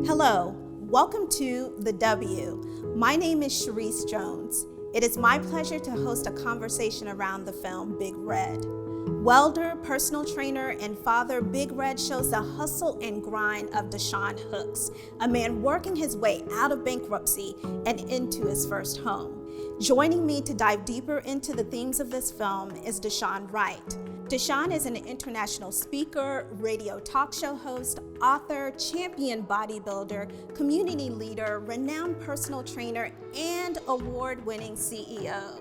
Hello, welcome to The W. My name is Charisse Jones. It is my pleasure to host a conversation around the film Big Red. Welder, personal trainer, and father, Big Red shows the hustle and grind of Deshaun Hooks, a man working his way out of bankruptcy and into his first home. Joining me to dive deeper into the themes of this film is Deshaun Wright. Deshaun is an international speaker, radio talk show host, author, champion bodybuilder, community leader, renowned personal trainer, and award-winning CEO.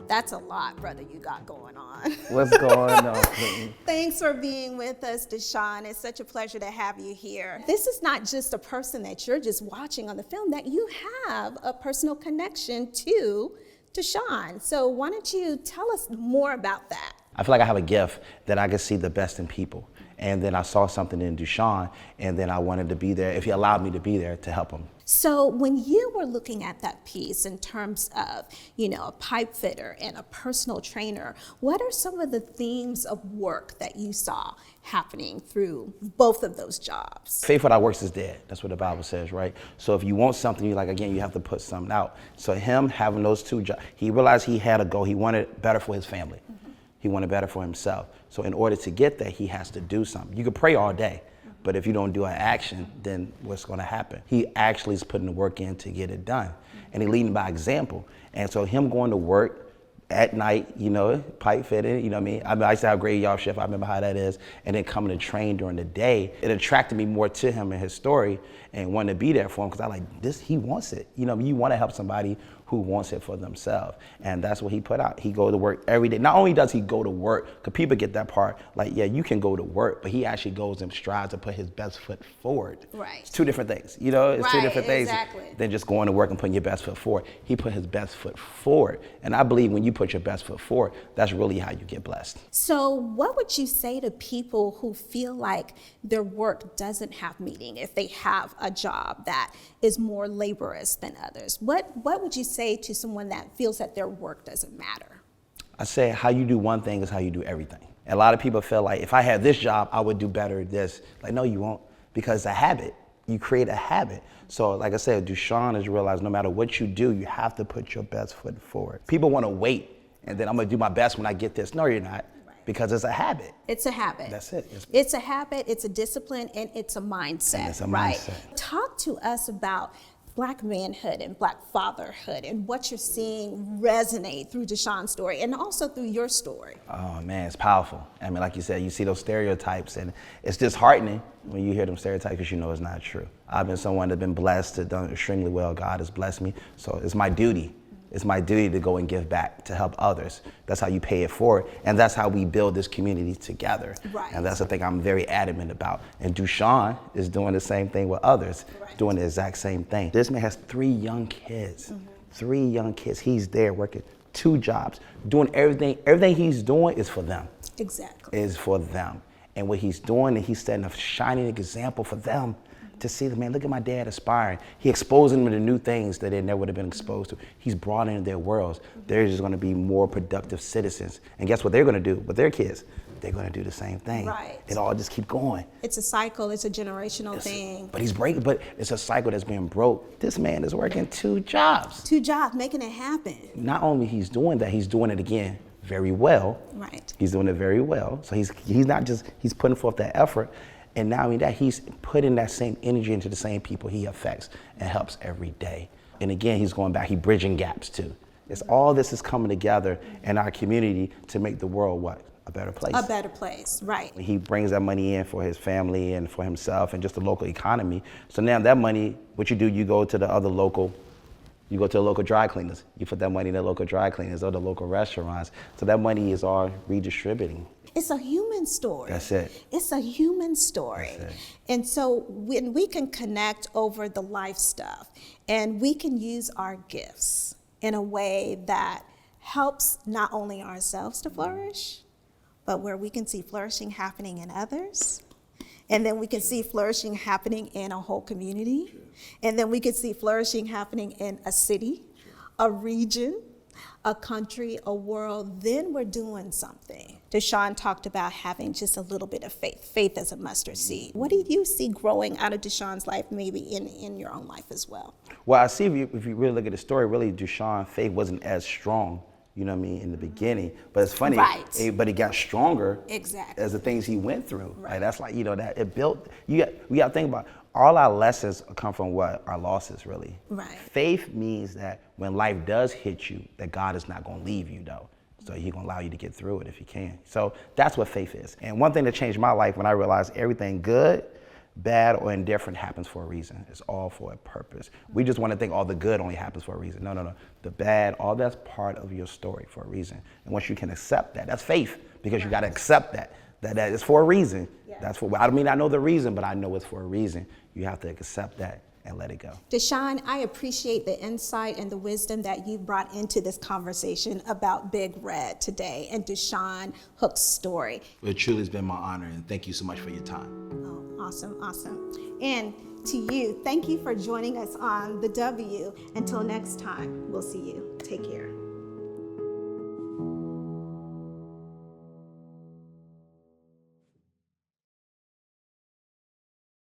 That's a lot, brother, you got going on. What's going on, Clinton? Thanks for being with us, Deshaun. It's such a pleasure to have you here. This is not just a person that you're just watching on the film, that you have a personal connection to Deshaun. So why don't you tell us more about that? I feel like I have a gift that I can see the best in people. And then I saw something in Deshaun, and then I wanted to be there, if he allowed me to be there, to help him. So when you were looking at that piece in terms of, a pipe fitter and a personal trainer, what are some of the themes of work that you saw happening through both of those jobs? Faith without works is dead. That's what the Bible says, right? So if you want something, you have to put something out. So him having those two jobs, he realized he had a goal. He wanted better for his family. He wanted better for himself. So in order to get there, he has to do something. You can pray all day, but if you don't do an action, then what's gonna happen? He actually is putting the work in to get it done. And he's leading by example. And so him going to work at night, pipe fitting, I used to have a graveyard shift, I remember how that is. And then coming to train during the day, it attracted me more to him and his story and wanted to be there for him, because I like this, he wants it. You wanna help somebody who wants it for themselves. And that's what he put out. He go to work every day. Not only does he go to work, because people get that part, like, yeah, you can go to work, but he actually goes and strives to put his best foot forward. Right. It's two different things, it's two different things exactly. than just going to work and putting your best foot forward. He put his best foot forward. And I believe when you put your best foot forward, that's really how you get blessed. So what would you say to people who feel like their work doesn't have meaning, if they have a job that is more laborious than others? What would you say to someone that feels that their work doesn't matter? I say how you do one thing is how you do everything. And a lot of people feel like if I had this job, I would do better at this. Like, no, you won't, because it's a habit. You create a habit. So like I said, Deshaun has realized no matter what you do, you have to put your best foot forward. People want to wait, and then I'm gonna do my best when I get this. No, you're not. Because it's a habit. It's a habit. That's it. It's a habit, it's a discipline, and it's a mindset. And it's a right? mindset. Talk to us about Black manhood and Black fatherhood and what you're seeing resonate through Deshaun's story and also through your story. Oh man, it's powerful. I mean, like you said, you see those stereotypes, and it's disheartening when you hear them stereotypes, because you know it's not true. I've been someone that's been blessed, to done extremely well. God has blessed me, so it's my duty. It's my duty to go and give back, to help others. That's how you pay it forward, and that's how we build this community together. Right. And that's the thing I'm very adamant about. And Deshaun is doing the same thing with others, doing the exact same thing. This man has 3 young kids, 3 young kids. He's there working 2 jobs, doing everything. Everything he's doing is for them. Exactly. Is for them. And what he's doing, and he's setting a shining example for them. To see the man, look at my dad aspiring. He exposing them to new things that they never would have been exposed to. He's broadening their worlds. They're just gonna be more productive citizens. And guess what they're gonna do with their kids? They're gonna do the same thing. Right. It all just keep going. It's a cycle, it's a generational thing. But he's breaking, but it's a cycle that's being broke. This man is working 2 jobs. 2 jobs, making it happen. Not only he's doing that, he's doing it again very well. Right. He's doing it very well. So he's not just, he's putting forth that effort. And not only that, he's putting that same energy into the same people he affects and helps every day. And again, he's going back, he's bridging gaps too. It's all this is coming together in our community to make the world what? A better place. A better place, right. He brings that money in for his family and for himself and just the local economy. So now that money, what you do, you go to the local dry cleaners. You put that money in the local dry cleaners or the local restaurants. So that money is all redistributing. It's a human story. That's it. It's a human story. That's it. And so when we can connect over the life stuff, and we can use our gifts in a way that helps not only ourselves to flourish, but where we can see flourishing happening in others, and then we can see flourishing happening in a whole community, and then we can see flourishing happening in a city, a region, a country, a world, then we're doing something. Deshaun talked about having just a little bit of faith. Faith as a mustard seed. What do you see growing out of Deshaun's life, maybe in your own life as well? Well, I see if you really look at the story, really Deshaun's faith wasn't as strong, you know what I mean, in the beginning. But it's funny, Right. but it got stronger Exactly. as the things he went through. Right. Like, that's like, you know, that it built, we got to think about all our lessons come from what? Our losses, really. Right. Faith means that when life does hit you, that God is not going to leave you, though. So he's going to allow you to get through it if he can. So that's what faith is. And one thing that changed my life when I realized everything good, bad, or indifferent happens for a reason. It's all for a purpose. We just want to think all the good only happens for a reason. No. The bad, all that's part of your story for a reason. And once you can accept that, that's faith, because you got to accept that is for a reason. Yeah. That's for, I don't mean I know the reason, but I know it's for a reason. You have to accept that and let it go. Deshaun, I appreciate the insight and the wisdom that you brought into this conversation about Big Red today and Deshaun Hook's story. It truly has been my honor, and thank you so much for your time. Oh, awesome. And to you, thank you for joining us on The W. Until next time, we'll see you. Take care.